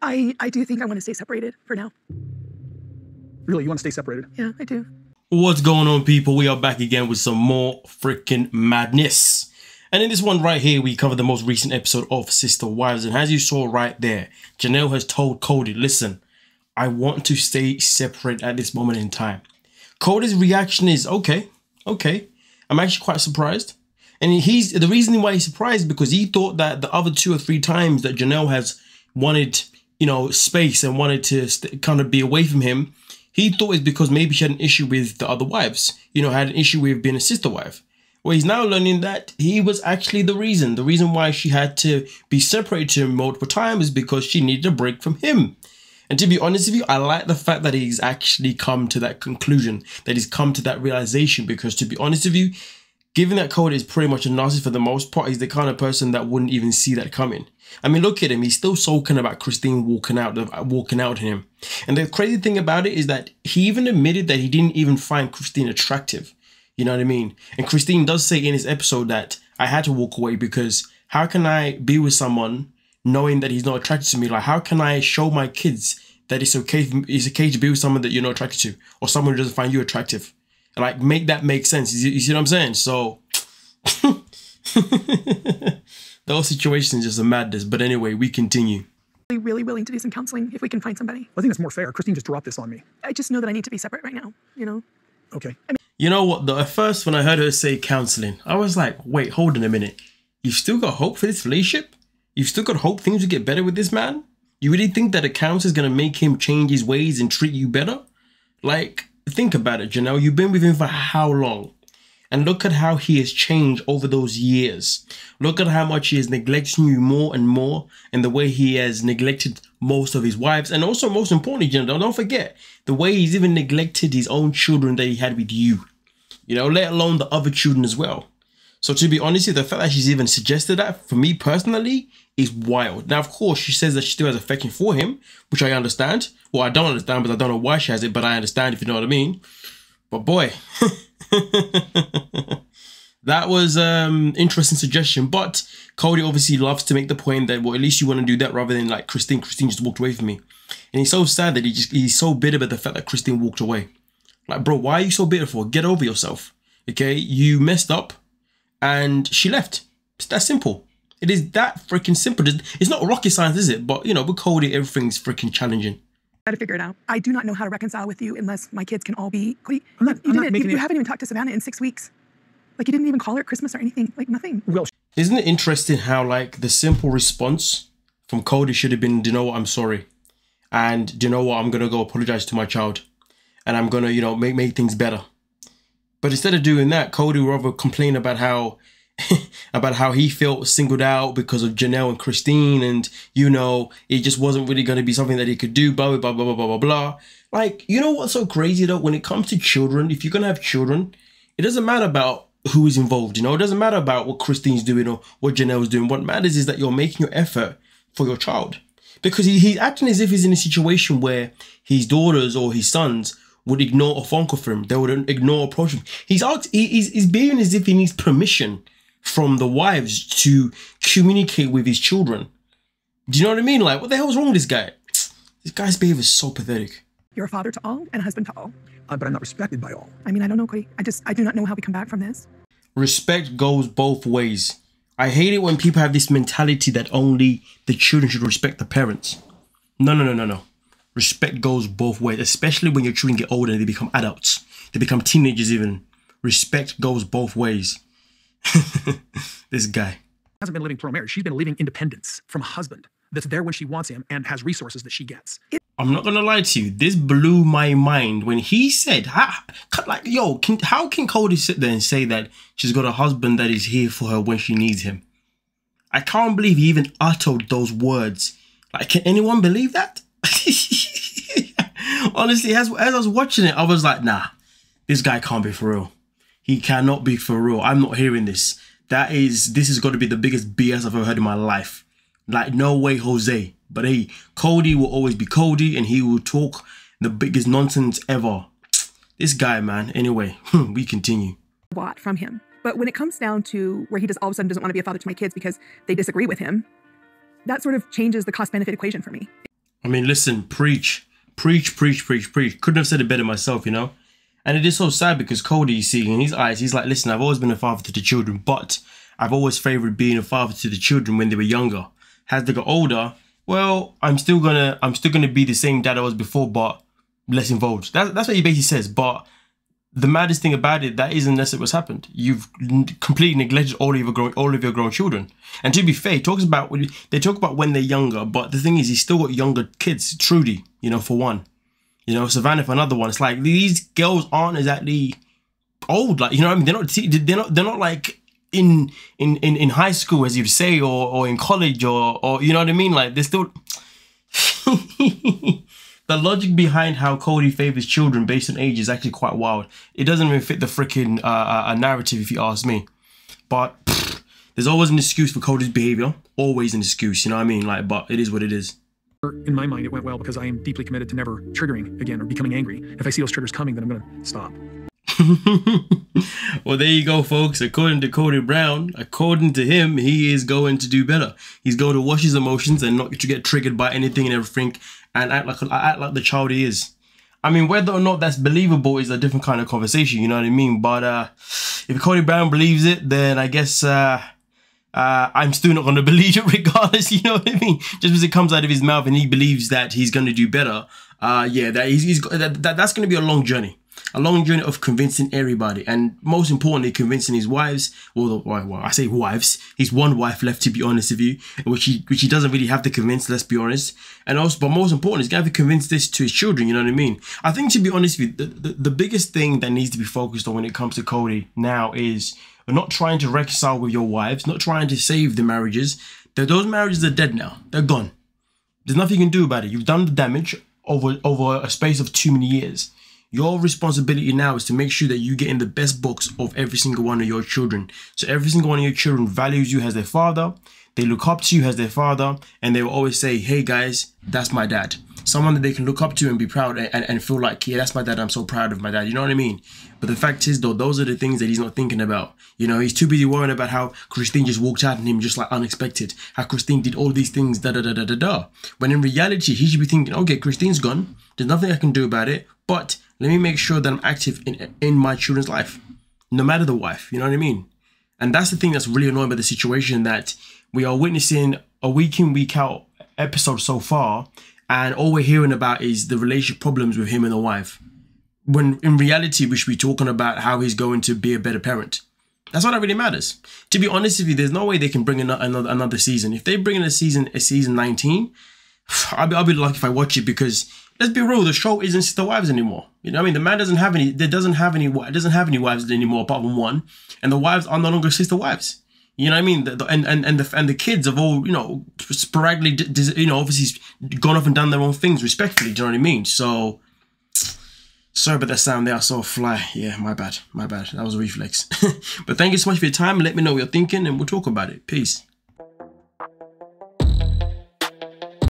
I do think I want to stay separated for now. Really, you want to stay separated? Yeah, I do. What's going on, people? We are back again with some more freaking madness. And in this one right here, we cover the most recent episode of Sister Wives. And as you saw right there, Janelle has told Kody, listen, I want to stay separate at this moment in time. Kody's reaction is, okay. I'm actually quite surprised. And the reason why he's surprised because he thought that the other 2 or 3 times that Janelle has wanted, space and wanted to kind of be away from him, he thought it's because maybe she had an issue with the other wives, had an issue with being a sister wife. Well, he's now learning that he was actually the reason why she had to be separated to him multiple times is because she needed a break from him. And to be honest with you, I like the fact that he's actually come to that conclusion, that he's come to that realization, because to be honest with you, given that Kody is pretty much a narcissist for the most part, he's the kind of person that wouldn't even see that coming. I mean, look at him. He's still sulking about Christine walking out to him. And the crazy thing about it is that he even admitted that he didn't even find Christine attractive. You know what I mean? And Christine does say in his episode that I had to walk away because how can I be with someone knowing that he's not attracted to me? Like, how can I show my kids that it's okay to be with someone that you're not attracted to or someone who doesn't find you attractive? And like, make that make sense. You see what I'm saying? So the whole situation is just a madness. But anyway, we continue. Really willing to do some counseling if we can find somebody. I think it's more fair. Christine just dropped this on me. I just know that I need to be separate right now, Okay. You know what, though? At first, when I heard her say counseling, I was like, wait, hold on a minute. You've still got hope for this relationship? You've still got hope things will get better with this man? You really think that a counselor is going to make him change his ways and treat you better? Like, think about it, Janelle. You've been with him for how long? And look at how he has changed over those years. Look at how much he has neglected you more and more, and the way he has neglected most of his wives. And also, most importantly, Janelle, don't forget, the way he's even neglected his own children that he had with you. Let alone the other children as well. So to be honest, the fact that she's even suggested that, for me personally, is wild. Now, of course, she says that she still has affection for him, which I understand. Well, I don't understand, but I don't know why she has it, but I understand, if you know what I mean. But boy, that was interesting suggestion. But Kody obviously loves to make the point that, well, at least you want to do that rather than like Christine just walked away from me. And he's so sad that he's so bitter about the fact that Christine walked away. Like, bro, why are you so bitter for? Get over yourself. Okay, you messed up and she left. It's that simple. It is that freaking simple. It's not rocket science, is it? But, with Kody, everything's freaking challenging. I got to figure it out. I do not know how to reconcile with you unless my kids can all be... Kody, you haven't even talked to Savannah in 6 weeks. Like, you didn't even call her at Christmas or anything. Like, nothing. Well, isn't it interesting how, like, the simple response from Kody should have been, do you know what, I'm sorry. And do you know what, I'm going to go apologize to my child. And I'm going to, make things better. But instead of doing that, Kody rather complain about how he felt singled out because of Janelle and Christine, and it just wasn't really going to be something that he could do, blah, blah, blah, blah, blah, blah, blah. Like, you know what's so crazy though? When it comes to children, if you're going to have children, it doesn't matter about who is involved, it doesn't matter about what Christine's doing or what Janelle's doing. What matters is that you're making your effort for your child. Because he's acting as if he's in a situation where his daughters or his sons would ignore a phone call from him. They would ignore a approach him. He's behaving as if he needs permission from the wives to communicate with his children. Do you know what I mean? Like, what the hell is wrong with this guy? This guy's behavior is so pathetic. You're a father to all and a husband to all. But I'm not respected by all. I mean, I don't know, Kody. I do not know how we come back from this. Respect goes both ways. I hate it when people have this mentality that only the children should respect the parents. No. Respect goes both ways, especially when your children get older and they become adults. They become teenagers even. Respect goes both ways. This guy Hasn't been living pro-marriage. She's been living independence from a husband that's there when she wants him and has resources that she gets. I'm not going to lie to you. This blew my mind when he said, how can Kody sit there and say that she's got a husband that is here for her when she needs him? I can't believe he even uttered those words. Like, can anyone believe that? Honestly, as I was watching it, I was like, nah, this guy can't be for real. He cannot be for real. I'm not hearing this. This is going to be the biggest BS I've ever heard in my life. Like, no way, Jose. But hey, Kody will always be Kody, and he will talk the biggest nonsense ever. This guy, man. Anyway, we continue. Bought from him. But when it comes down to where he just all of a sudden doesn't want to be a father to my kids because they disagree with him, that sort of changes the cost-benefit equation for me. I mean, listen, preach. Couldn't have said it better myself, you know? And it is so sad because Kody, you see, in his eyes, he's like, listen, I've always been a father to the children, but I've always favored being a father to the children when they were younger. As they got older, well, I'm still gonna be the same dad I was before, but less involved. That's what he basically says. But the maddest thing about it, that isn't necessarily what's happened. You've completely neglected all of your grown children. And to be fair, they talk about when they're younger, but the thing is, he's still got younger kids. Trudy, you know, for one, you know, Savannah for another one. It's like these girls aren't exactly old, like, you know what I mean? They're not like in high school, as you'd say, or in college, or you know what I mean? Like, they're still. The logic behind how Kody favors children based on age is actually quite wild. It doesn't even fit the freaking narrative, if you ask me. But there's always an excuse for Kody's behavior. Always an excuse, you know what I mean? Like, but it is what it is. In my mind, it went well because I am deeply committed to never triggering again or becoming angry. If I see those triggers coming, then I'm going to stop. Well, there you go, folks. According to Kody Brown, according to him, he is going to do better. He's going to wash his emotions and not to get triggered by anything and everything, and act like the child he is. I mean, whether or not that's believable is a different kind of conversation, you know what I mean? But if Kody Brown believes it, then I guess I'm still not going to believe it regardless, you know what I mean? Just because it comes out of his mouth and he believes that he's going to do better, yeah, that's going to be a long journey. A long journey of convincing everybody, and most importantly, convincing his wives. Well, I say wives. He's one wife left, to be honest with you, which he doesn't really have to convince. Let's be honest. And also, but most important, he's gonna have to convince this to his children. You know what I mean? I think, to be honest with you, the biggest thing that needs to be focused on when it comes to Kody now is not trying to reconcile with your wives, not trying to save the marriages. Those marriages are dead now. They're gone. There's nothing you can do about it. You've done the damage over a space of too many years. Your responsibility now is to make sure that you get in the best books of every single one of your children. So every single one of your children values you as their father. They look up to you as their father. And they will always say, hey guys, that's my dad. Someone that they can look up to and be proud and feel like, yeah, that's my dad. I'm so proud of my dad. You know what I mean? But the fact is, though, those are the things that he's not thinking about. You know, he's too busy worrying about how Christine just walked out on him just like unexpected. How Christine did all these things, da-da-da-da-da-da. When in reality, he should be thinking, okay, Christine's gone. There's nothing I can do about it. But let me make sure that I'm active in my children's life, no matter the wife, you know what I mean? And that's the thing that's really annoying about the situation, that we are witnessing a week in, week out episode so far, and all we're hearing about is the relationship problems with him and the wife. When in reality, we should be talking about how he's going to be a better parent. That's what that really matters. To be honest with you, there's no way they can bring another season. If they bring in a season 19, I'll be lucky if I watch it, because let's be real, the show isn't Sister Wives anymore. You know what I mean? The man doesn't have any wives anymore apart from one, and the wives are no longer sister wives. You know what I mean? And the kids have all, you know, sporadically, you know, obviously gone off and done their own things respectfully. Do you know what I mean? So sorry about that sound there. I saw a fly. Yeah, my bad. That was a reflex. But thank you so much for your time. Let me know what you're thinking, and we'll talk about it. Peace.